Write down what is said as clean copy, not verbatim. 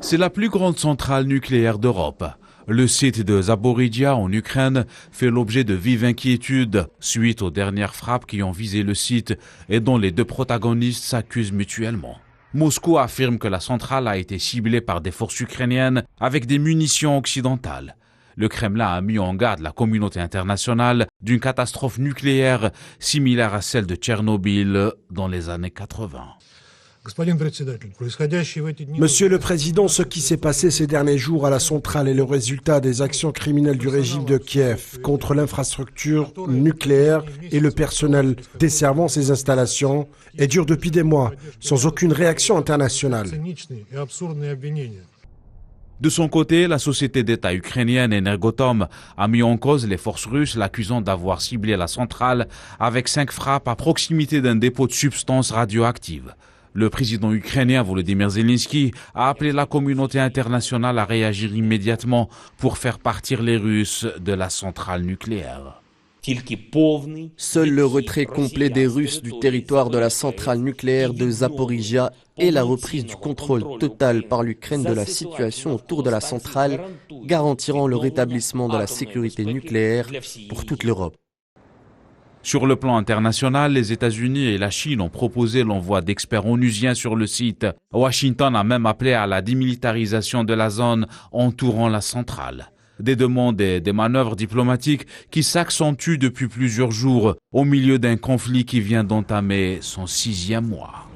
C'est la plus grande centrale nucléaire d'Europe. Le site de Zaporijia en Ukraine fait l'objet de vives inquiétudes suite aux dernières frappes qui ont visé le site et dont les deux protagonistes s'accusent mutuellement. Moscou affirme que la centrale a été ciblée par des forces ukrainiennes avec des munitions occidentales. Le Kremlin a mis en garde la communauté internationale d'une catastrophe nucléaire similaire à celle de Tchernobyl dans les années 80. Monsieur le Président, ce qui s'est passé ces derniers jours à la centrale est le résultat des actions criminelles du régime de Kiev contre l'infrastructure nucléaire et le personnel desservant ces installations et dure depuis des mois, sans aucune réaction internationale. De son côté, la société d'État ukrainienne Energoatom a mis en cause les forces russes, l'accusant d'avoir ciblé la centrale avec 5 frappes à proximité d'un dépôt de substances radioactives. Le président ukrainien Volodymyr Zelensky a appelé la communauté internationale à réagir immédiatement pour faire partir les Russes de la centrale nucléaire. Seul le retrait complet des Russes du territoire de la centrale nucléaire de Zaporijia et la reprise du contrôle total par l'Ukraine de la situation autour de la centrale garantiront le rétablissement de la sécurité nucléaire pour toute l'Europe. Sur le plan international, les États-Unis et la Chine ont proposé l'envoi d'experts onusiens sur le site. Washington a même appelé à la démilitarisation de la zone entourant la centrale. Des demandes et des manœuvres diplomatiques qui s'accentuent depuis plusieurs jours au milieu d'un conflit qui vient d'entamer son 6e mois.